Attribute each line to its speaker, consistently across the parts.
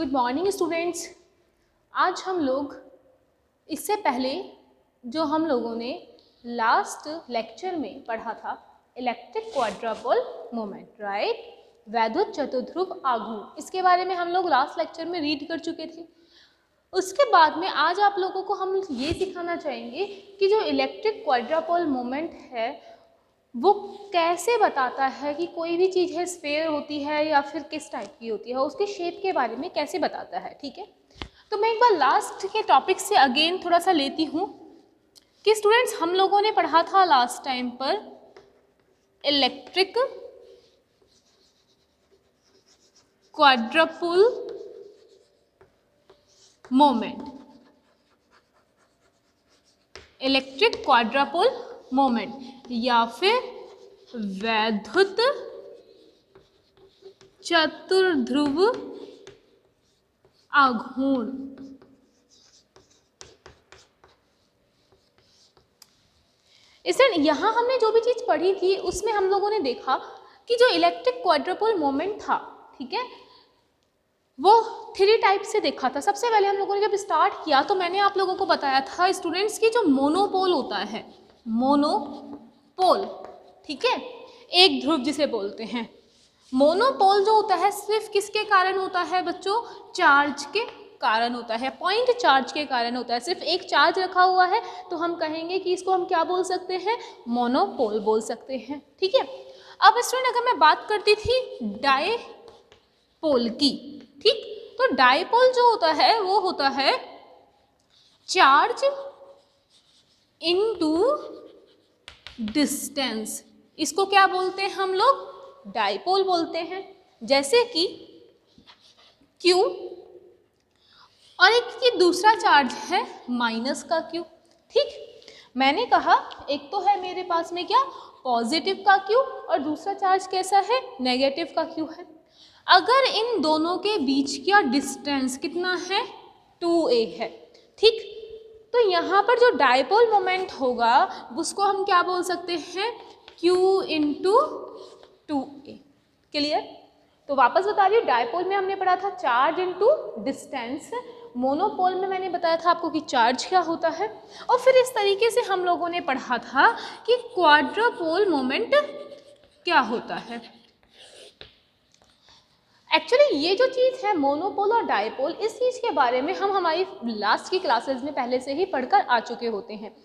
Speaker 1: Good morning students. आज हम लोग इससे पहले जो हम लोगों ने लास्ट लेक्चर में पढ़ा था इलेक्ट्रिक क्वाड्रापोल मोमेंट, राइट, वैद्युत चतुर्ध्रुव आघूर्ण, इसके बारे में हम लोग लास्ट लेक्चर में रीड कर चुके थे। उसके बाद में आज आप लोगों को हम ये सिखाना चाहेंगे कि जो इलेक्ट्रिक क्वाड्रापोल मोमेंट है वो कैसे बताता है कि कोई भी चीज़ है स्फेयर होती है या फिर किस टाइप की होती है, उसके शेप के बारे में कैसे बताता है। ठीक है, तो मैं एक बार लास्ट के टॉपिक से अगेन थोड़ा सा लेती हूँ कि स्टूडेंट्स हम लोगों ने पढ़ा था लास्ट टाइम पर electric quadrupole moment, electric quadrupole moment या फिर वैद्युत चतुर्ध्रुव आघूर्ण। इसलिए यहाँ हमने जो भी चीज़ पढ़ी थी उसमें हम लोगों ने देखा कि जो इलेक्ट्रिक क्वाड्रापोल मोमेंट था, ठीक है, वो 3 टाइप से देखा था। सबसे पहले हम लोगों ने जब स्टार्ट किया तो मैंने आप लोगों को बताया था स्टूडेंट्स की जो मोनोपोल होता है, मोनोपोल, ठीक है, एक ध्रुव जिसे बोलते हैं। मोनोपोल जो होता है सिर्फ किसके कारण होता है बच्चों? चार्ज के कारण होता है, पॉइंट चार्ज के कारण होता है। सिर्फ एक चार्ज रखा हुआ है तो हम कहेंगे कि इसको हम क्या बोल सकते हैं? मोनोपोल बोल सकते हैं। ठीक है, अब स्टूडेंट अगर मैं बात करती थी डायपोल की, ठीक, तो डायपोल जो होता है वो होता है चार्ज इनटू डिस्टेंस। इसको क्या बोलते हैं हम लोग? डायपोल बोलते हैं। जैसे कि Q और एक ये दूसरा चार्ज है माइनस का Q। ठीक, मैंने कहा एक तो है मेरे पास में क्या, पॉजिटिव का Q और दूसरा चार्ज कैसा है, नेगेटिव का Q है। अगर इन दोनों के बीच का डिस्टेंस कितना है, 2a है। ठीक, तो यहाँ पर जो डायपोल मोमेंट होगा उसको हम क्या बोल सकते हैं? Q into 2a। क्लियर? तो वापस बता रही हूँ, डायपोल में हमने पढ़ा था चार्ज इनटू डिस्टेंस, मोनोपोल में मैंने बताया था आपको कि चार्ज क्या होता है, और फिर इस तरीके से हम लोगों ने पढ़ा था कि क्वाड्रापोल मोमेंट क्या होता है। एक्चुअली ये जो चीज़ है मोनोपोल और डायपोल, इस चीज़ के बारे में हम हमारी लास्ट की क्लासेस में पहले से ही पढ़कर आ चुके होते हैं।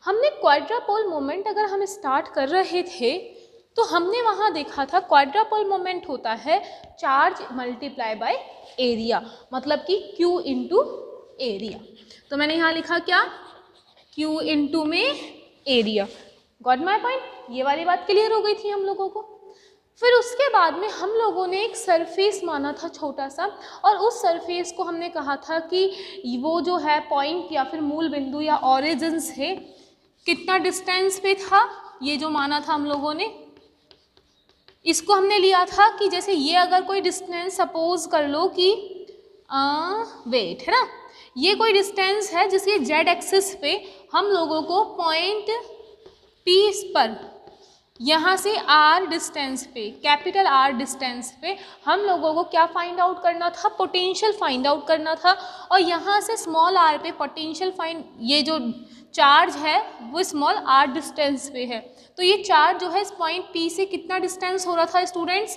Speaker 1: हमने क्वाड्रापोल मोमेंट अगर हम स्टार्ट कर रहे थे तो हमने वहाँ देखा था क्वाड्रापोल मोमेंट होता है चार्ज मल्टीप्लाई बाय एरिया, मतलब कि Q इंटू एरिया। तो मैंने यहाँ लिखा क्या, Q इंटू में एरिया। Got my point? ये वाली बात क्लियर हो गई थी हम लोगों को। फिर उसके बाद में हम लोगों ने एक सरफेस माना था छोटा सा, और उस सरफेस को हमने कहा था कि वो जो है पॉइंट या फिर मूल बिंदु या ऑरिजिन से कितना डिस्टेंस पे था, ये जो माना था हम लोगों ने, इसको हमने लिया था कि जैसे ये अगर कोई डिस्टेंस सपोज कर लो कि वेट है ना, ये कोई डिस्टेंस है जिसके जेड एक्सिस पे हम लोगों को पॉइंट P पर यहाँ से R डिस्टेंस पे, कैपिटल R डिस्टेंस पे हम लोगों को क्या फाइंड आउट करना था? पोटेंशियल फाइंड आउट करना था। और यहाँ से स्मॉल r पे पोटेंशियल फाइंड, ये जो चार्ज है वो स्मॉल r डिस्टेंस पे है, तो ये चार्ज जो है इस पॉइंट P से कितना डिस्टेंस हो रहा था स्टूडेंट्स?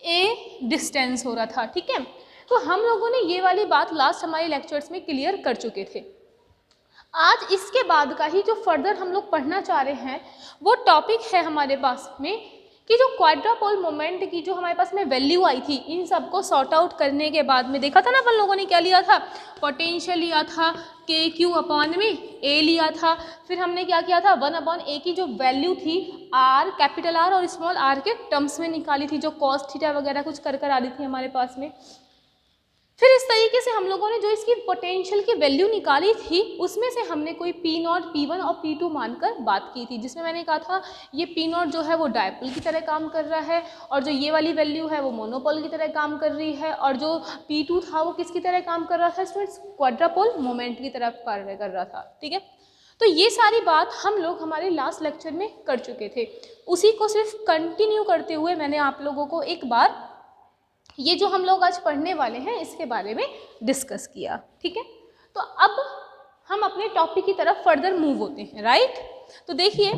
Speaker 1: a डिस्टेंस हो रहा था। ठीक है, तो हम लोगों ने ये वाली बात लास्ट हमारे लेक्चर्स में क्लियर कर चुके थे। आज इसके बाद का ही जो फर्दर हम लोग पढ़ना चाह रहे हैं वो टॉपिक है हमारे पास में कि जो क्वाड्रापोल मोमेंट की जो हमारे पास में वैल्यू आई थी, इन सबको सॉर्ट आउट करने के बाद में देखा था ना अपन लोगों ने क्या लिया था? पोटेंशियल लिया था, KQ अपॉन में A लिया था, फिर हमने क्या किया था? 1/A की जो वैल्यू थी R, कैपिटल R और स्मॉल r के टर्म्स में निकाली थी, जो कॉस थीटा वगैरह कुछ कर आ रही थी हमारे पास में। फिर इस तरीके से हम लोगों ने जो इसकी पोटेंशियल की वैल्यू निकाली थी उसमें से हमने कोई P0, P1 और P2 मानकर बात की थी, जिसमें मैंने कहा था ये P0 जो है वो डायपोल की तरह काम कर रहा है, और जो ये वाली वैल्यू है वो मोनोपोल की तरह काम कर रही है, और जो P2 था वो किसकी तरह काम कर रहा था स्टूडेंट्स? क्वाड्रापोल मोमेंट की तरह कार्य कर रहा था। ठीक है, तो ये सारी बात हम लोग हमारे लास्ट लेक्चर में कर चुके थे, उसी को सिर्फ कंटिन्यू करते हुए मैंने आप लोगों को एक बार ये जो हम लोग आज पढ़ने वाले हैं इसके बारे में डिस्कस किया। ठीक है, तो अब हम अपने टॉपिक की तरफ फर्दर मूव होते हैं, राइट। तो देखिए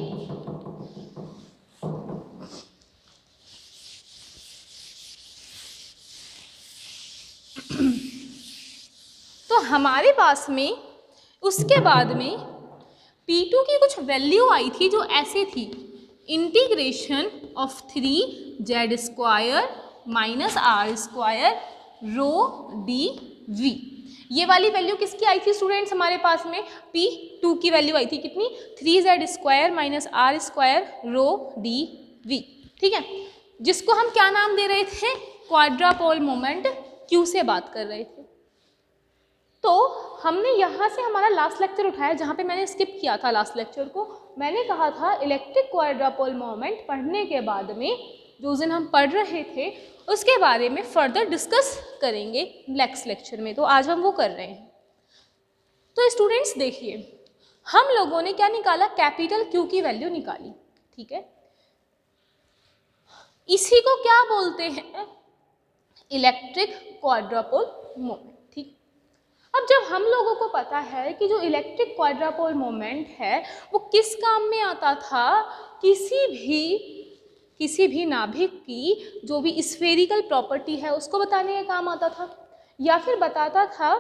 Speaker 1: तो हमारे पास में उसके बाद में P2 की कुछ वैल्यू आई थी जो ऐसे थी, integration of 3z square minus r square rho d v. ये वाली वैल्यू किसकी आई थी स्टूडेंट्स हमारे पास में? P2 की वैल्यू आई थी कितनी? 3z square minus r square rho d v. ठीक है, जिसको हम क्या नाम दे रहे थे? क्वाड्रापोल मोमेंट Q से बात कर रहे थे। तो हमने यहाँ से हमारा लास्ट लेक्चर उठाया जहाँ पे मैंने स्किप किया था लास्ट लेक्चर को। मैंने कहा था इलेक्ट्रिक क्वाड्रापोल मोमेंट पढ़ने के बाद में जो दिन हम पढ़ रहे थे उसके बारे में फर्दर डिस्कस करेंगे नेक्स्ट लेक्चर में, तो आज हम वो कर रहे हैं। तो स्टूडेंट्स देखिए, हम लोगों ने क्या निकाला? कैपिटल Q की वैल्यू निकाली। ठीक है, इसी को क्या बोलते हैं? Electric quadrupole moment. ठीक, अब जब हम लोगों को पता है कि जो इलेक्ट्रिक क्वाड्रापोल मोमेंट है वो किस काम में आता था? किसी भी नाभिक की जो भी स्फेरिकल प्रॉपर्टी है उसको बताने का काम आता था, या फिर बताता था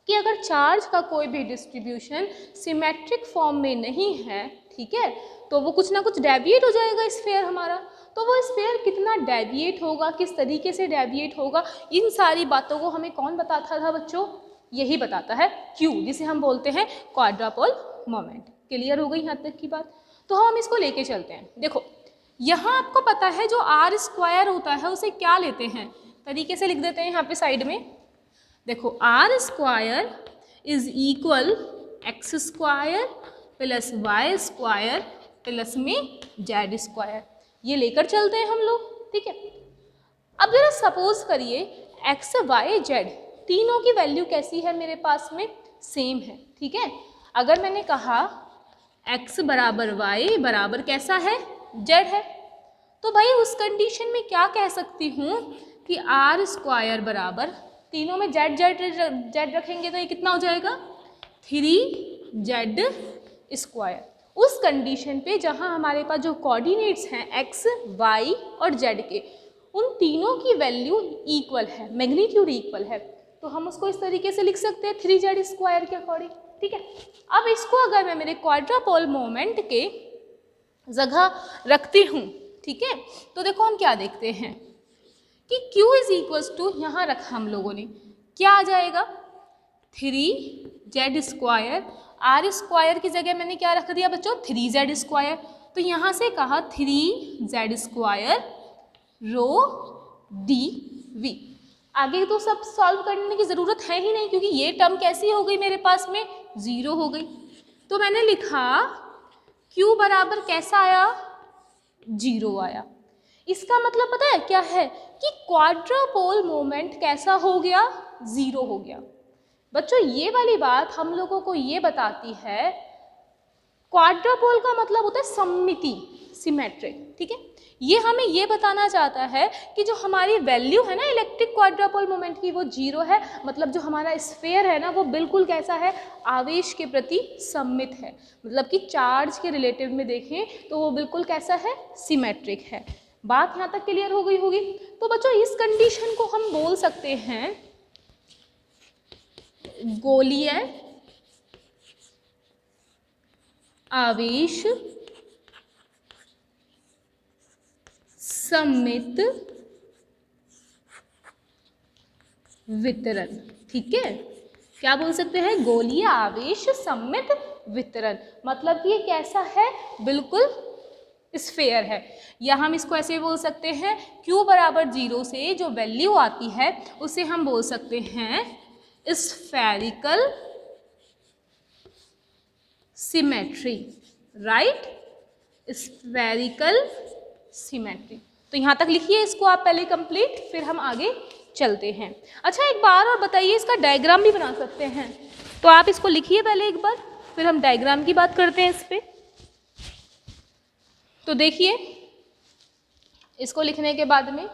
Speaker 1: कि अगर चार्ज का कोई भी डिस्ट्रीब्यूशन सिमेट्रिक फॉर्म में नहीं है, ठीक है, तो वो कुछ ना कुछ डेविएट हो जाएगा स्फेयर हमारा। तो वो स्फेयर कितना डेविएट होगा, किस तरीके से डेविएट होगा, इन सारी बातों को हमें कौन बताता था बच्चों? यही बताता है Q, जिसे हम बोलते हैं क्वाड्रापोल मोमेंट। क्लियर हो गई यहाँ तक की बात? तो हम इसको लेके चलते हैं। देखो यहाँ आपको पता है जो आर स्क्वायर होता है उसे क्या लेते हैं? तरीके से लिख देते हैं यहाँ पे साइड में। देखो R square is equal X square plus Y square plus में जेड स्क्वायर, ये लेकर चलते हैं हम लोग। ठीक है, अब जरा सपोज करिए एक्स वाई जेड तीनों की वैल्यू कैसी है मेरे पास में? सेम है। ठीक है, अगर मैंने कहा x बराबर y बराबर कैसा है? z है, तो भाई उस कंडीशन में क्या कह सकती हूँ कि आर स्क्वायर बराबर, तीनों में z रखेंगे तो ये कितना हो जाएगा? 3z square. उस कंडीशन पे जहाँ हमारे पास जो कोऑर्डिनेट्स हैं x, y और z के, उन तीनों की वैल्यू इक्वल है, मैग्नीट्यूड इक्वल है, तो हम उसको इस तरीके से लिख सकते हैं 3z स्क्वायर के अकॉर्डिंग। ठीक है, अब इसको अगर मैं मेरे क्वाड्रापोल मोमेंट के जगह रखती हूँ, ठीक है, तो देखो हम क्या देखते हैं कि Q इज इक्वल्स टू, यहाँ रखा हम लोगों ने, क्या आ जाएगा? 3z स्क्वायर, आर स्क्वायर की जगह मैंने क्या रख दिया बच्चों? 3z square. तो यहाँ से कहा 3z square rho d we. आगे तो सब सॉल्व करने की ज़रूरत है ही नहीं, क्योंकि ये टर्म कैसी हो गई मेरे पास में? 0 हो गई। तो मैंने लिखा Q बराबर कैसा आया? 0 आया। इसका मतलब पता है क्या है कि क्वाड्रापोल मोमेंट कैसा हो गया? 0 हो गया। बच्चों ये वाली बात हम लोगों को ये बताती है, क्वाड्रापोल का मतलब होता है सममिति, सिमेट्रिक। ठीक है, ये हमें ये बताना चाहता है कि जो हमारी वैल्यू है ना इलेक्ट्रिक क्वाड्रापोल मोमेंट की, वो 0 है। मतलब जो हमारा स्फेयर है ना वो बिल्कुल कैसा है? आवेश के प्रति सममित है। मतलब कि चार्ज के रिलेटिव में देखें तो वो बिल्कुल कैसा है? सिमेट्रिक है। बात यहाँ तक क्लियर हो गई होगी। तो बच्चों इस कंडीशन को हम बोल सकते हैं गोलीय आवेश सममित वितरण। ठीक है, क्या बोल सकते हैं? गोलीय आवेश सममित वितरण। मतलब कि ये कैसा है? बिल्कुल स्फेयर है। या हम इसको ऐसे बोल सकते हैं Q बराबर 0 से जो वैल्यू आती है उसे हम बोल सकते हैं spherical symmetry, right? Spherical symmetry. तो यहाँ तक लिखिए इसको आप पहले कंप्लीट, फिर हम आगे चलते हैं। अच्छा एक बार और बताइए, इसका डायग्राम भी बना सकते हैं, तो आप इसको लिखिए पहले एक बार, फिर हम डायग्राम की बात करते हैं इस पे। तो देखिए इसको लिखने के बाद में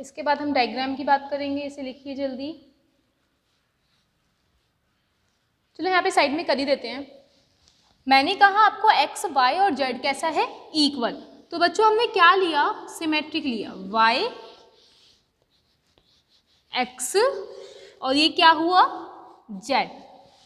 Speaker 1: इसके बाद हम डायग्राम की बात करेंगे, इसे लिखिए जल्दी। चलो यहाँ पे साइड में कर ही देते हैं। मैंने कहा आपको एक्स वाई और जेड कैसा है, इक्वल। तो बच्चों हमने क्या लिया, सिमेट्रिक लिया, वाई एक्स और ये क्या हुआ जेड,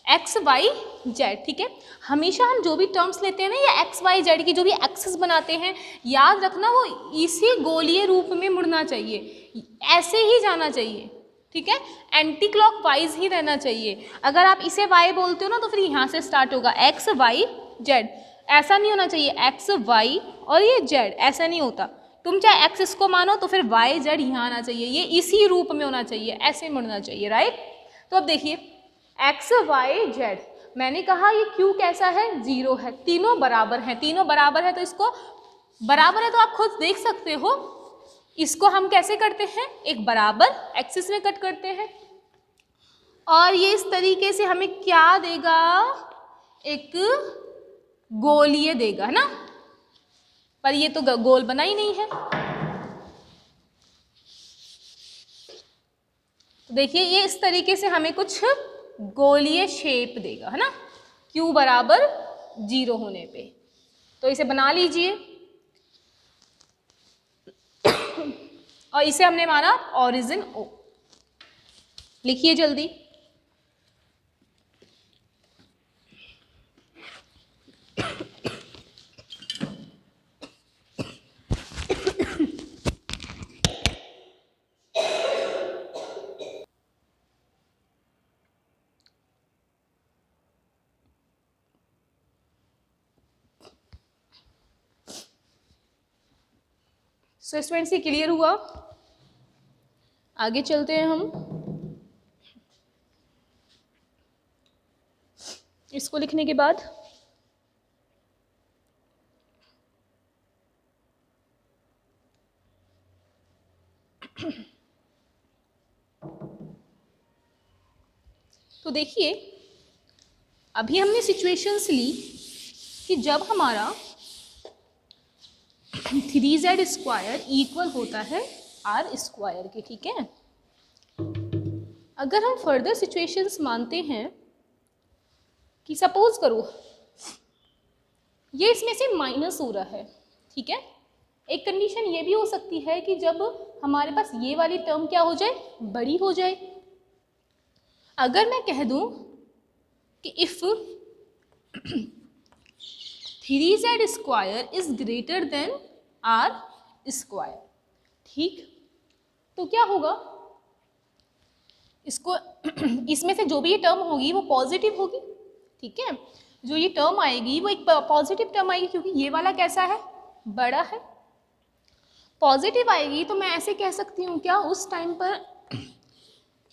Speaker 1: एक्स वाई जेड। ठीक है, हमेशा हम जो भी टर्म्स लेते हैं ना, ये एक्स वाई जेड की जो भी एक्सेस बनाते हैं, याद रखना वो इसी गोलीय रूप में मुड़ना चाहिए, ऐसे ही जाना चाहिए। ठीक है, एंटी क्लॉक वाइज ही रहना चाहिए। अगर आप इसे वाई बोलते हो ना तो फिर यहाँ से स्टार्ट होगा एक्स वाई जेड, ऐसा नहीं होना चाहिए एक्स वाई और ये जेड, ऐसा नहीं होता। तुम चाहे एक्स इसको मानो तो फिर वाई जेड यहाँ आना चाहिए, ये इसी रूप में होना चाहिए, ऐसे मुड़ना चाहिए, राइट। तो अब देखिए एक्स वाई जेड, मैंने कहा ये क्यू कैसा है, 0 है, तीनों बराबर हैं, तीनों बराबर है तो इसको बराबर है तो आप खुद देख सकते हो, इसको हम कैसे करते हैं, एक बराबर एक्सिस में कट करते हैं और ये इस तरीके से हमें क्या देगा, एक गोलीय देगा, है ना। पर ये तो गोल बना ही नहीं है। तो देखिए ये इस तरीके से हमें कुछ गोलीय शेप देगा, है ना, Q बराबर 0 होने पे। तो इसे बना लीजिए और इसे हमने माना ओरिजिन O। लिखिए जल्दी। सो स्टूडेंट्स ये क्लियर हुआ, आगे चलते हैं हम। इसको लिखने के बाद तो देखिए अभी हमने सिचुएशंस ली कि जब हमारा 3z स्क्वायर इक्वल होता है r स्क्वायर के। ठीक है, अगर हम फर्दर सिचुएशंस मानते हैं कि सपोज करो ये इसमें से माइनस हो रहा है, ठीक है, एक कंडीशन ये भी हो सकती है कि जब हमारे पास ये वाली टर्म क्या हो जाए, बड़ी हो जाए। अगर मैं कह दूं कि if 3z square is greater than r square, ठीक, तो क्या होगा, इसको इसमें से जो भी ये टर्म होगी वो पॉजिटिव होगी। ठीक है, जो ये टर्म आएगी वो एक पॉजिटिव टर्म आएगी क्योंकि ये वाला कैसा है, बड़ा है, पॉजिटिव आएगी। तो मैं ऐसे कह सकती हूँ क्या, उस टाइम पर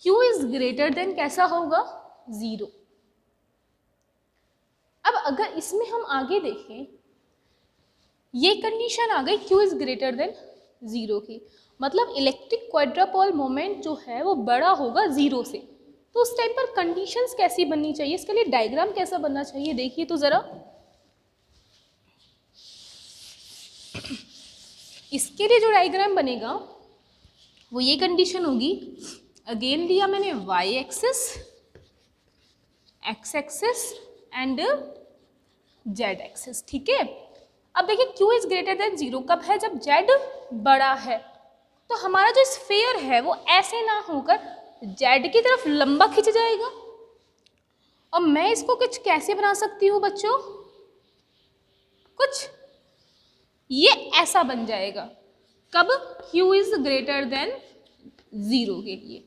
Speaker 1: Q इज ग्रेटर देन कैसा होगा, 0। अब अगर इसमें हम आगे देखें, ये कंडीशन आ गई Q इज ग्रेटर देन 0 की, मतलब इलेक्ट्रिक क्वाड्रापोल मोमेंट जो है वो बड़ा होगा 0 से। तो उस टाइम पर कंडीशंस कैसी बननी चाहिए, इसके लिए डायग्राम कैसा बनना चाहिए, देखिए तो ज़रा। इसके लिए जो डायग्राम बनेगा वो ये कंडीशन होगी, अगेन लिया मैंने y axis, x axis and z axis. ठीक है, अब देखिए Q इज ग्रेटर देन 0 कब है, जब z बड़ा है। तो हमारा जो स्फीयर है वो ऐसे ना होकर z की तरफ लंबा खिंच जाएगा। और मैं इसको कुछ कैसे बना सकती हूँ बच्चों, कुछ ये ऐसा बन जाएगा, कब, Q इज ग्रेटर देन 0 के लिए।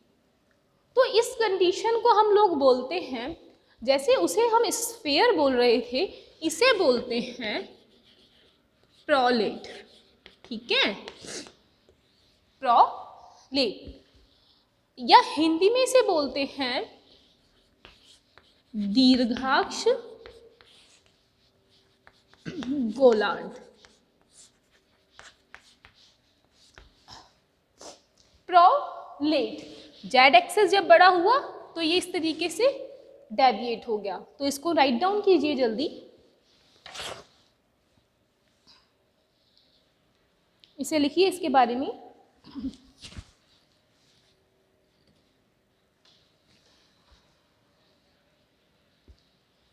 Speaker 1: तो इस कंडीशन को हम लोग बोलते हैं, जैसे उसे हम स्फीयर बोल रहे थे, इसे बोलते हैं प्रोलेट। ठीक है, प्रोलेट, या हिंदी में इसे बोलते हैं दीर्घाक्ष गोलार्ध। प्रोलेट, जेड एक्सिस जब बड़ा हुआ तो ये इस तरीके से डेविएट हो गया। तो इसको राइट डाउन कीजिए जल्दी, इसे लिखिए इसके बारे में।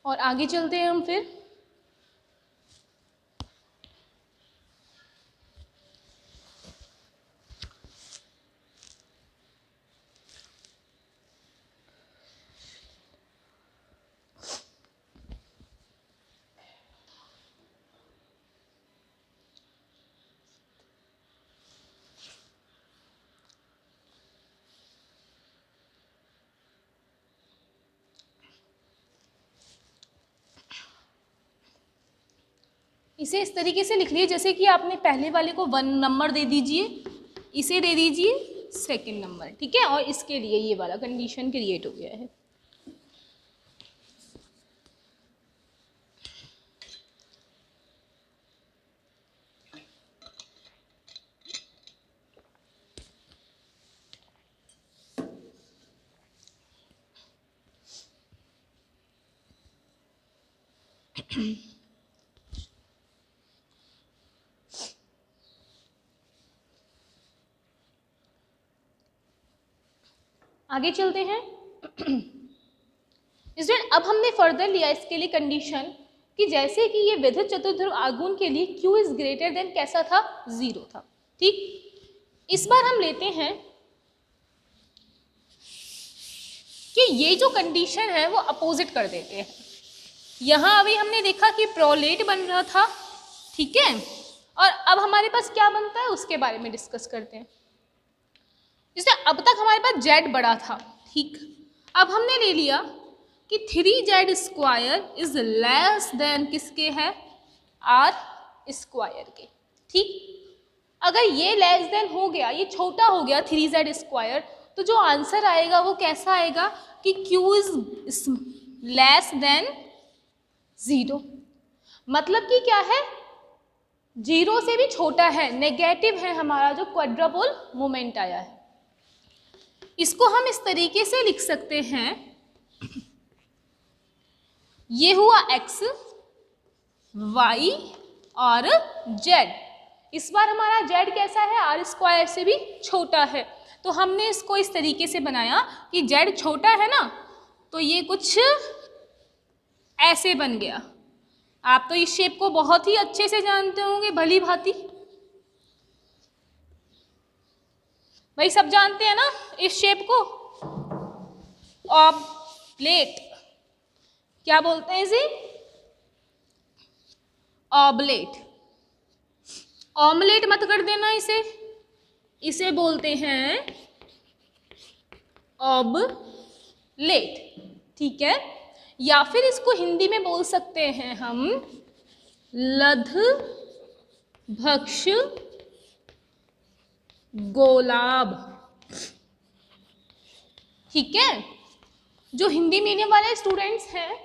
Speaker 1: और आगे चलते हैं हम फिर। इसे इस तरीके से लिख लीजिए जैसे कि आपने पहले वाले को 1 नंबर दे दीजिए, इसे दे दीजिए 2nd नंबर, ठीक है। और इसके लिए ये वाला कंडीशन क्रिएट हो गया है। आगे चलते हैं। स्टूडेंट अब हमने फर्दर लिया इसके लिए कंडीशन कि जैसे कि ये विद्युत चतुर्ध्रुव आघूर्ण के लिए Q इज ग्रेटर देन कैसा था, 0 था, ठीक। इस बार हम लेते हैं कि ये जो कंडीशन है वो अपोजिट कर देते हैं। यहाँ अभी हमने देखा कि प्रोलेट बन रहा था, ठीक है। और अब हमारे पास क्या बनता है उसके बारे में डिस्कस करते हैं। जैसे अब तक हमारे पास Z बड़ा था, ठीक। अब हमने ले लिया कि 3Z² इज लेस देन किसके है, R² के, ठीक। अगर ये लेस देन हो गया, ये छोटा हो गया 3Z², तो जो आंसर आएगा वो कैसा आएगा कि Q इज लेस देन 0। मतलब कि क्या है, 0 से भी छोटा है, नेगेटिव है हमारा जो क्वाड्रापोल मोमेंट आया है। इसको हम इस तरीके से लिख सकते हैं, ये हुआ x, y और z। इस बार हमारा z कैसा है, R² से भी छोटा है। तो हमने इसको इस तरीके से बनाया कि z छोटा है ना, तो ये कुछ ऐसे बन गया। आप तो इस शेप को बहुत ही अच्छे से जानते होंगे, भली भांति भाई, सब जानते हैं ना इस शेप को, ऑब्लेट। क्या बोलते हैं इसे, ऑब्लेट। ऑमलेट मत कर देना इसे, इसे बोलते हैं ऑबलेट, ठीक है। या फिर इसको हिंदी में बोल सकते हैं हम लधभक्ष गोलाभ, ठीक है। जो हिंदी मीडियम वाले स्टूडेंट्स हैं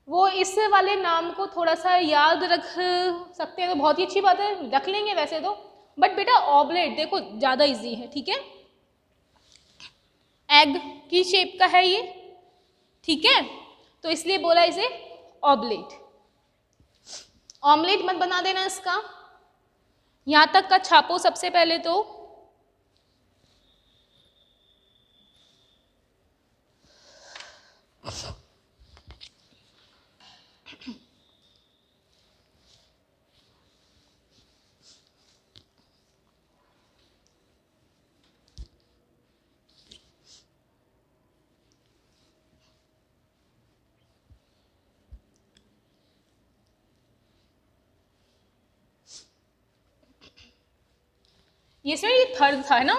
Speaker 1: वो इस वाले नाम को थोड़ा सा याद रख सकते हैं, तो बहुत ही अच्छी बात है, रख लेंगे वैसे तो। बट बेटा ऑबलेट देखो ज़्यादा इजी है, ठीक है। एग की शेप का है ये, ठीक है, तो इसलिए बोला इसे ऑबलेट। ऑमलेट मत बना देना इसका, यहां तक का छापो सबसे पहले तो। ये सर ये थर्ड था ना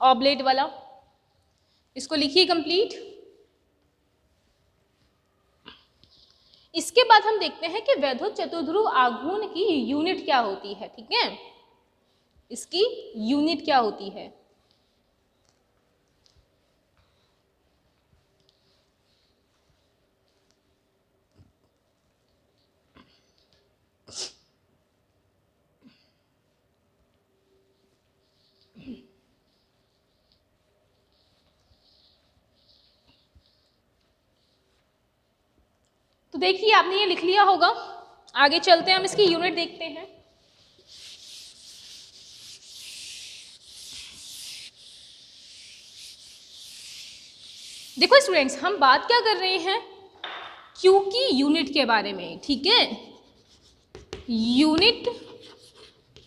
Speaker 1: ऑबलेट वाला, इसको लिखिए कंप्लीट। इसके बाद हम देखते हैं कि वैद्युत चतुर्ध्रुव आघूर्ण की यूनिट क्या होती है, ठीक है। इसकी यूनिट क्या होती है। तो देखिए आपने ये लिख लिया होगा, आगे चलते हैं हम इसकी यूनिट देखते हैं। देखो स्टूडेंट्स, हम बात क्या कर रहे हैं क्यू की यूनिट के बारे में, ठीक है, यूनिट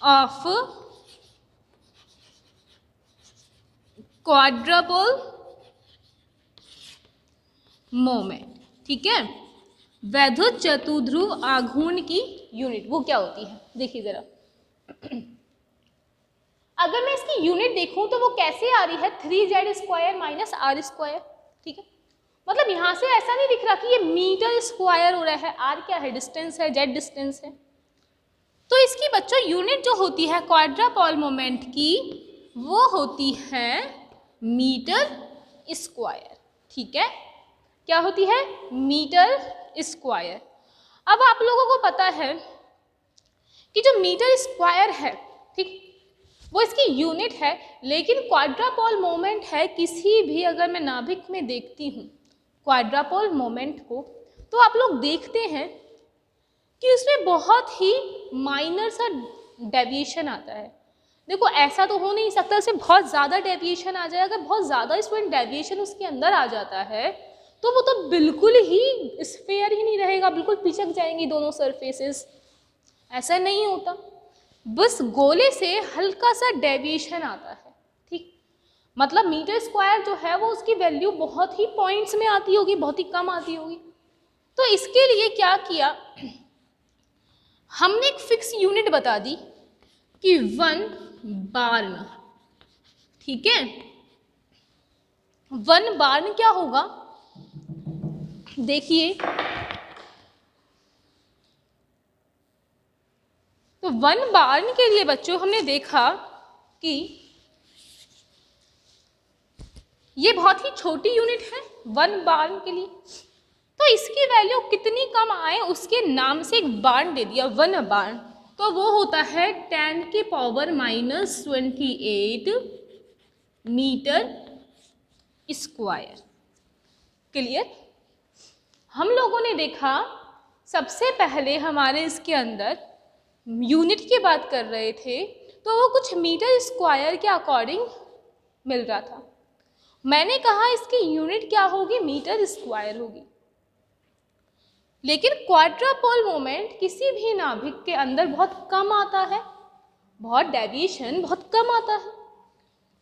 Speaker 1: ऑफ क्वाड्रपोल मोमेंट, ठीक है, वैद्युत चतुर्ध्रुव आघूर्ण की यूनिट वो क्या होती है। देखिए जरा, अगर मैं इसकी यूनिट देखूं तो वो कैसे आ रही है, 3z² माइनस आर स्क्वायर, ठीक है, मतलब यहाँ से ऐसा नहीं दिख रहा कि ये मीटर स्क्वायर हो रहा है, आर क्या है, डिस्टेंस है, जेड डिस्टेंस है। तो इसकी बच्चों यूनिट जो होती है क्वाड्रापोल मोमेंट की वो होती है मीटर स्क्वायर, ठीक है, क्या होती है, मीटर स्क्वायर। अब आप लोगों को पता है कि जो मीटर स्क्वायर है, ठीक, वो इसकी यूनिट है, लेकिन क्वाड्रापोल मोमेंट है, किसी भी अगर मैं नाभिक में देखती हूँ क्वाड्रापोल मोमेंट को, तो आप लोग देखते हैं कि उसमें बहुत ही माइनर सा डेविएशन आता है। देखो ऐसा तो हो नहीं सकता उसमें बहुत ज़्यादा डेविएशन आ जाए, अगर बहुत ज़्यादा इसमें डेविएशन उसके अंदर आ जाता है तो वो तो बिल्कुल ही स्फेयर ही नहीं रहेगा, बिल्कुल पिचक जाएंगी दोनों सरफेसेस, ऐसा नहीं होता, बस गोले से हल्का सा डेविएशन आता है, ठीक, मतलब मीटर स्क्वायर जो है वो उसकी वैल्यू बहुत ही पॉइंट्स में आती होगी, बहुत ही कम आती होगी। तो इसके लिए क्या किया, हमने एक फिक्स यूनिट बता दी कि 1 बार्न, ठीक है, 1 बार्न क्या होगा, देखिए, तो 1 बार्न के लिए बच्चों हमने देखा कि ये बहुत ही छोटी यूनिट है 1 बार्न के लिए, तो इसकी वैल्यू कितनी कम आए उसके नाम से एक बार्न दे दिया, 1 बार्न, तो वो होता है 10⁻⁻28 मीटर स्क्वायर। क्लियर। हम लोगों ने देखा सबसे पहले हमारे इसके अंदर यूनिट की बात कर रहे थे तो वो कुछ मीटर स्क्वायर के अकॉर्डिंग मिल रहा था। मैंने कहा इसकी यूनिट क्या होगी, मीटर स्क्वायर होगी। लेकिन क्वाड्रापोल मोमेंट किसी भी नाभिक के अंदर बहुत कम आता है, बहुत डेविएशन बहुत कम आता है।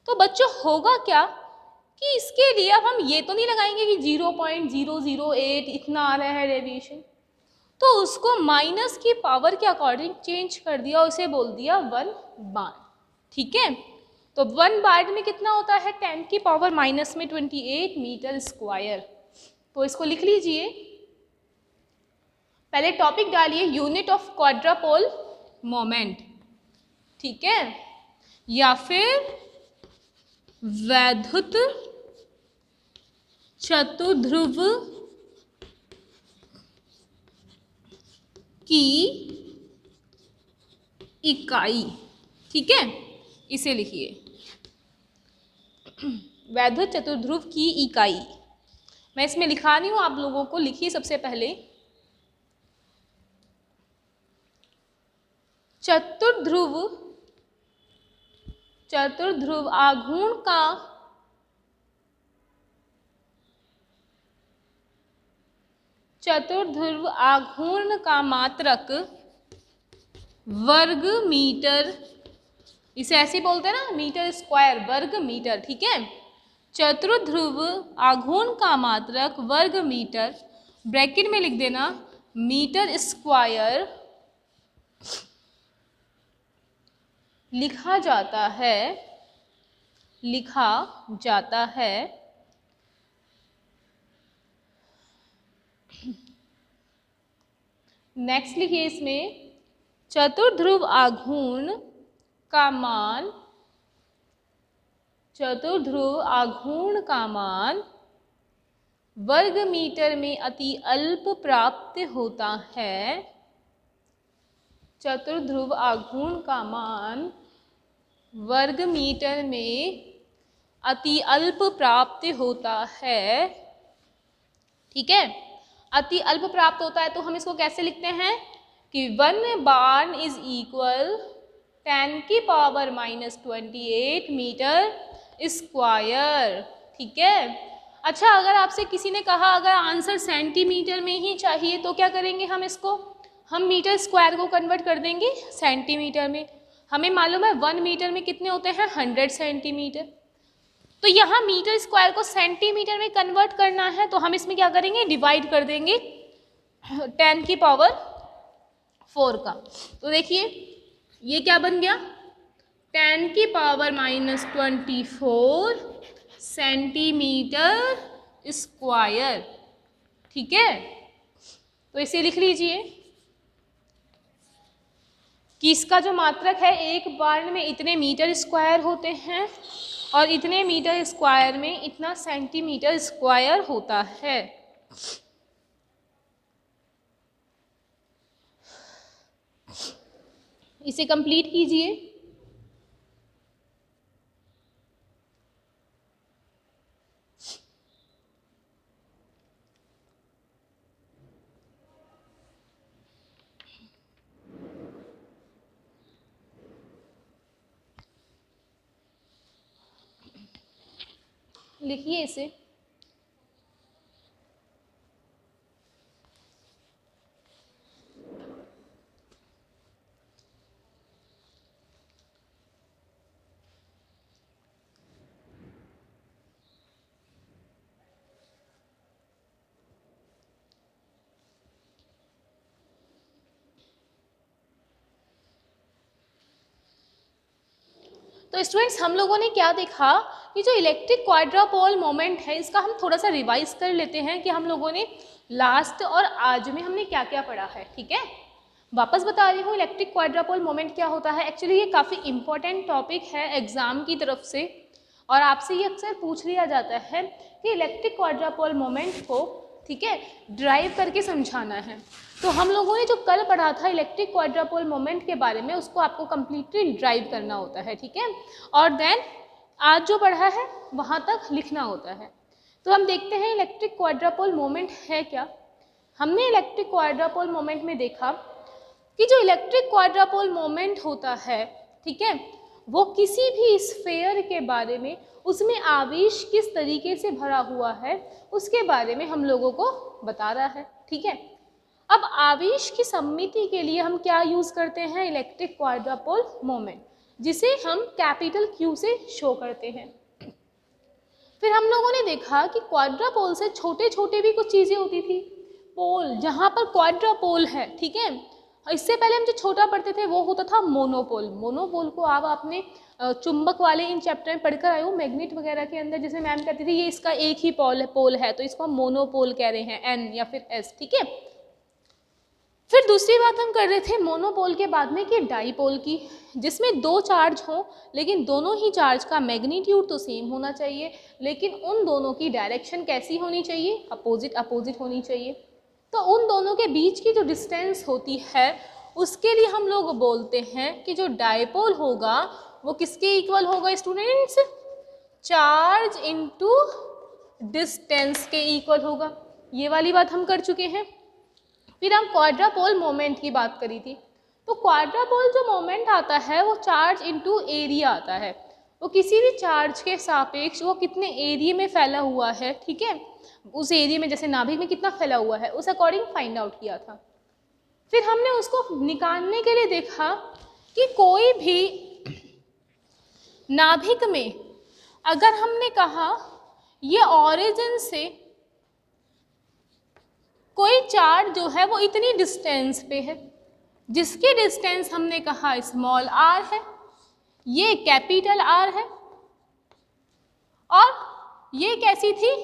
Speaker 1: तो बच्चों होगा क्या कि इसके लिए अब हम ये तो नहीं लगाएंगे कि 0.008 इतना आ रहा है डेविएशन, तो उसको माइनस की पावर के अकॉर्डिंग चेंज कर दिया, उसे बोल दिया 1 बार। ठीक है, तो 1 बार में कितना होता है 10⁻⁻28 मीटर स्क्वायर। तो इसको लिख लीजिए, पहले टॉपिक डालिए यूनिट ऑफ क्वाड्रापोल मोमेंट, ठीक है, या फिर वैद्युत चतुर्ध्रुव की इकाई। ठीक है, इसे लिखिए वैद्युत चतुर्ध्रुव की इकाई। मैं इसमें लिखा नहीं हूं, आप लोगों को लिखिए सबसे पहले चतुर्ध्रुव आघूर्ण का चतुर्ध्रुव आघूर्ण का मात्रक वर्ग मीटर, इसे ऐसे बोलते हैं ना, मीटर स्क्वायर वर्ग मीटर। ठीक है, चतुर्ध्रुव आघूर्ण का मात्रक वर्ग मीटर, ब्रैकेट में लिख देना मीटर स्क्वायर लिखा जाता है नेक्स्ट लिखिए इसमें चतुर्ध्रुव आघूर्ण का मान, चतुर्ध्रुव आघूर्ण का मान वर्ग मीटर में अति अल्प प्राप्त होता है। चतुर्ध्रुव आघूर्ण का मान वर्ग मीटर में अति अल्प प्राप्त होता है। ठीक है, अति अल्प प्राप्त होता है तो हम इसको कैसे लिखते हैं कि 1 बार्न इज इक्वल 10⁻⁻28 मीटर स्क्वायर। ठीक है, अच्छा, अगर आपसे किसी ने कहा अगर आंसर सेंटीमीटर में ही चाहिए तो क्या करेंगे हम इसको, हम मीटर स्क्वायर को कन्वर्ट कर देंगे सेंटीमीटर में। हमें मालूम है 1 मीटर में कितने होते हैं 100 सेंटीमीटर। तो यहाँ मीटर स्क्वायर को सेंटीमीटर में कन्वर्ट करना है तो हम इसमें क्या करेंगे, डिवाइड कर देंगे 10 की पावर 4 का। तो देखिए ये क्या बन गया, 10 की पावर -24 सेंटीमीटर स्क्वायर। ठीक है, तो इसे लिख लीजिए कि इसका जो मात्रक है एक बार में इतने मीटर स्क्वायर होते हैं और इतने मीटर स्क्वायर में इतना सेंटीमीटर स्क्वायर होता है। इसे कंप्लीट कीजिए। लिखिए इसे। तो स्टूडेंट्स हम लोगों ने क्या देखा कि जो इलेक्ट्रिक क्वाड्रापोल मोमेंट है इसका हम थोड़ा सा रिवाइज कर लेते हैं कि हम लोगों ने लास्ट और आज में हमने क्या क्या पढ़ा है। ठीक है, वापस बता रही हूँ इलेक्ट्रिक क्वाड्रापोल मोमेंट क्या होता है। एक्चुअली ये काफ़ी इंपॉर्टेंट टॉपिक है एग्जाम की तरफ से और आपसे ये अक्सर पूछ लिया जाता है कि इलेक्ट्रिक क्वाड्रापोल मोमेंट को, ठीक है, ड्राइव करके समझाना है। तो हम लोगों ने जो कल पढ़ा था इलेक्ट्रिक क्वाड्रापोल मोमेंट के बारे में उसको आपको कम्प्लीटली ड्राइव करना होता है। ठीक है, और देन आज जो पढ़ा है वहाँ तक लिखना होता है। तो हम देखते हैं इलेक्ट्रिक क्वाड्रापोल मोमेंट है क्या। हमने इलेक्ट्रिक क्वाड्रापोल मोमेंट में देखा कि जो इलेक्ट्रिक क्वाड्रापोल मोमेंट होता है, ठीक है, वो किसी भी स्फेयर के बारे में उसमें आवेश किस तरीके से भरा हुआ है उसके बारे में हम लोगों को बता रहा है। ठीक है, अब आवेश की सममिति के लिए हम क्या यूज़ करते हैं, इलेक्ट्रिक क्वाड्रापोल मोमेंट, जिसे हम कैपिटल Q से शो करते हैं। फिर हम लोगों ने देखा कि क्वाड्रापोल से छोटे छोटे भी कुछ चीज़ें होती थी। पोल, जहाँ पर क्वाड्रापोल है, ठीक है, इससे पहले हम जो छोटा पढ़ते थे वो होता था मोनोपोल। मोनोपोल को आप आपने चुंबक वाले इन चैप्टर में पढ़कर आए हो मैग्नेट वगैरह के अंदर, जिसमें मैम कहती थी ये इसका एक ही पोल है तो इसको हम मोनोपोल कह रहे हैं, N या फिर S। ठीक है, फिर दूसरी बात हम कर रहे थे मोनोपोल के बाद में कि डाईपोल की, जिसमें दो चार्ज हों लेकिन दोनों ही चार्ज का मैग्नीट्यूड तो सेम होना चाहिए, लेकिन उन दोनों की डायरेक्शन कैसी होनी चाहिए, अपोजिट होनी चाहिए। तो उन दोनों के बीच की जो डिस्टेंस होती है उसके लिए हम लोग बोलते हैं कि जो डाईपोल होगा वो किसके इक्वल होगा स्टूडेंट्स, चार्ज इनटू डिस्टेंस के इक्वल होगा। ये वाली बात हम कर चुके हैं। फिर हम क्वाड्रापोल मोमेंट की बात करी थी। तो क्वाड्रापोल जो मोमेंट आता है वो चार्ज इनटू एरिया आता है, वो किसी भी चार्ज के सापेक्ष वो कितने एरिया में फैला हुआ है, ठीक है, उस एरिया में, जैसे नाभिक में कितना फैला हुआ है उस अकॉर्डिंग फाइंड आउट किया था। फिर हमने उसको निकालने के लिए देखा कि कोई भी नाभिक में अगर हमने कहा ये ऑरिजिन से कोई चार्ज जो है वो इतनी डिस्टेंस पे है, जिसकी डिस्टेंस हमने कहा स्मॉल r है, ये कैपिटल R है और ये कैसी थी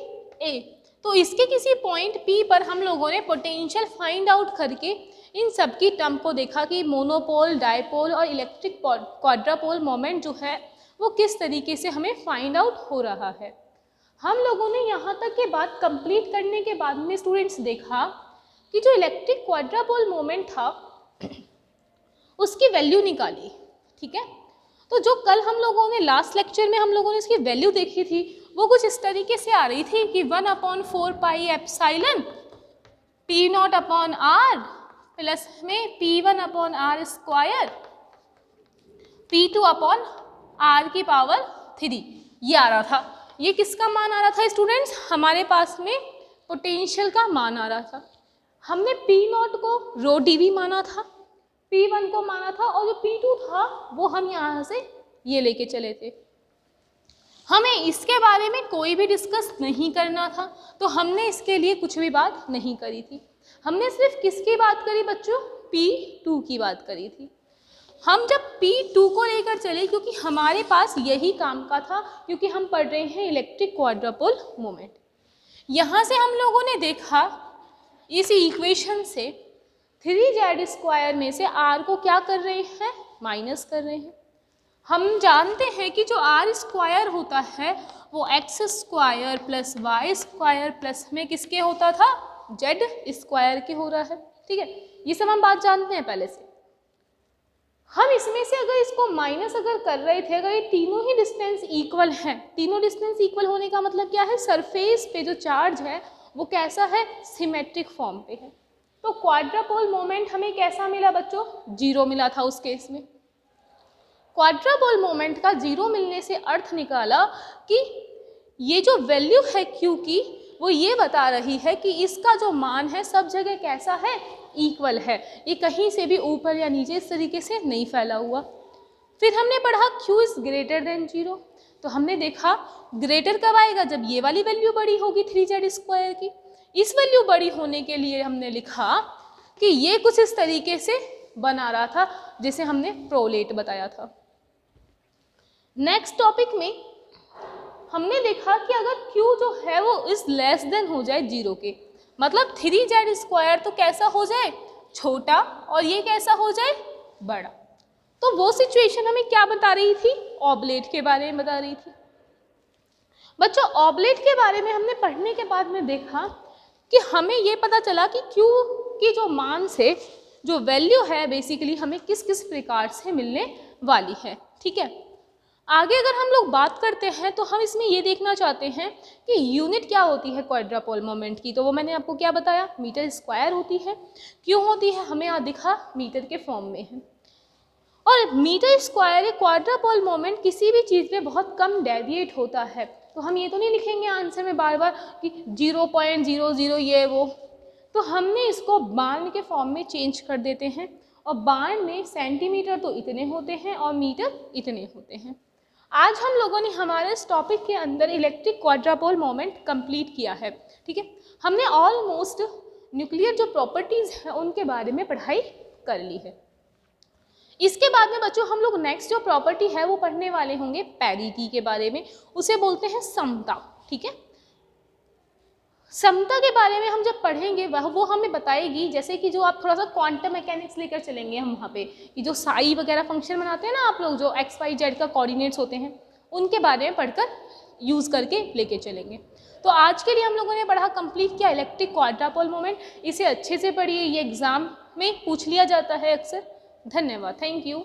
Speaker 1: A। तो इसके किसी पॉइंट P पर हम लोगों ने पोटेंशियल फाइंड आउट करके इन सब की टर्म को देखा कि मोनोपोल, डायपोल और इलेक्ट्रिक क्वाड्रापोल मोमेंट जो है वो किस तरीके से हमें फाइंड आउट हो रहा है। हम लोगों ने यहाँ तक के बात कंप्लीट करने के बाद में स्टूडेंट्स देखा कि जो इलेक्ट्रिक क्वाड्रापोल मोमेंट था उसकी वैल्यू निकाली। ठीक है, तो जो कल हम लोगों ने लास्ट लेक्चर में हम लोगों ने इसकी वैल्यू देखी थी वो कुछ इस तरीके से आ रही थी कि 1/4 पाई एप्सिलॉन P0/r प्लस में P1/r स्क्वायर P2/r की पावर 3, ये आ रहा था। ये किसका मान आ रहा था स्टूडेंट्स? हमारे पास में पोटेंशियल का मान आ रहा था। हमने P0 को रो dV माना था, P1 को माना था, और जो P2 था वो हम यहाँ से ये लेके चले थे। हमें इसके बारे में कोई भी डिस्कस नहीं करना था, तो हमने इसके लिए कुछ भी बात नहीं करी थी। हमने सिर्फ किसकी बात करी बच्चों? P2 की बात करी थी। हम जब P2 को लेकर चले, क्योंकि हमारे पास यही काम का था, क्योंकि हम पढ़ रहे हैं इलेक्ट्रिक क्वाड्रापोल मोमेंट। यहाँ से हम लोगों ने देखा इस इक्वेशन से 3z² में से r को क्या कर रहे हैं? माइनस कर रहे हैं। हम जानते हैं कि जो r² होता है वो x² प्लस y² प्लस में किसके होता था? z² के हो रहा है। ठीक है, ये सब हम बात जानते हैं पहले से। हम इसमें से अगर इसको माइनस अगर कर रहे थे, अगर ये तीनों ही डिस्टेंस इक्वल हैं, तीनों डिस्टेंस इक्वल होने का मतलब क्या है? सरफेस पे जो चार्ज है वो कैसा है? सिमेट्रिक फॉर्म पे है। तो क्वाड्रापोल मोमेंट हमें कैसा मिला बच्चों? 0 मिला था उस केस में। क्वाड्रापोल मोमेंट का 0 मिलने से अर्थ निकाला कि ये जो वैल्यू है Q की वो ये बता रही है कि इसका जो मान है सब जगह कैसा है? इक्वल है। ये कहीं से भी ऊपर या नीचे इस तरीके से नहीं फैला हुआ। फिर हमने पढ़ा Q इज ग्रेटर देन 0, तो हमने देखा ग्रेटर कब आएगा? जब ये वाली वैल्यू बड़ी होगी 3z² की। इस वैल्यू बड़ी होने के लिए हमने लिखा कि ये कुछ इस तरीके से बना रहा था, जिसे हमने प्रोलेट बताया था। नेक्स्ट टॉपिक में हमने देखा कि अगर Q जो है वो इस लेस देन हो जाए 0 के, मतलब 3z² तो कैसा हो जाए? छोटा, और ये कैसा हो जाए? बड़ा। तो वो सिचुएशन हमें क्या बता रही थी? ऑब्लेट के बारे में बता रही थी। बच्चों ऑब्लेट के बारे में हमने पढ़ने के बाद में देखा कि हमें ये पता चला कि Q की जो मान से जो वैल्यू है बेसिकली हमें किस किस प्रकार से मिलने वाली है। ठीक है, आगे अगर हम लोग बात करते हैं तो हम इसमें ये देखना चाहते हैं कि यूनिट क्या होती है क्वाड्रापोल मोमेंट की। तो वो मैंने आपको क्या बताया? मीटर² होती है। क्यों होती है? हमें यहाँ दिखा मीटर के फॉर्म में है। और मीटर² क्वाड्रापोल मोमेंट किसी भी चीज़ में बहुत कम डेविएट होता है। तो हम ये तो नहीं लिखेंगे आंसर में बार बार कि 0.00 ये वो, तो हमने इसको बाण के फॉर्म में चेंज कर देते हैं। और बाण में सेंटीमीटर तो इतने होते हैं और मीटर इतने होते हैं। आज हम लोगों ने हमारे इस टॉपिक के अंदर इलेक्ट्रिक क्वाड्रापोल मोमेंट कंप्लीट किया है। ठीक है, हमने ऑलमोस्ट न्यूक्लियर जो प्रॉपर्टीज़ हैं उनके बारे में पढ़ाई कर ली है। इसके बाद में बच्चों हम लोग नेक्स्ट जो प्रॉपर्टी है वो पढ़ने वाले होंगे पैरिटी के बारे में। उसे बोलते हैं समता। ठीक है, समता के बारे में हम जब पढ़ेंगे वो हमें बताएगी, जैसे कि जो आप थोड़ा सा क्वांटम मैकेनिक्स लेकर चलेंगे हम वहाँ पे, कि जो साई वगैरह फंक्शन बनाते हैं ना आप लोग, जो XYZ का कोऑर्डिनेट्स होते हैं, उनके बारे में पढ़कर यूज़ करके लेके चलेंगे। तो आज के लिए हम लोगों ने पढ़ा कंप्लीट किया इलेक्ट्रिक क्वाड्रापोल मोमेंट। इसे अच्छे से पढ़िए, ये एग्ज़ाम में पूछ लिया जाता है अक्सर। धन्यवाद, थैंक यू।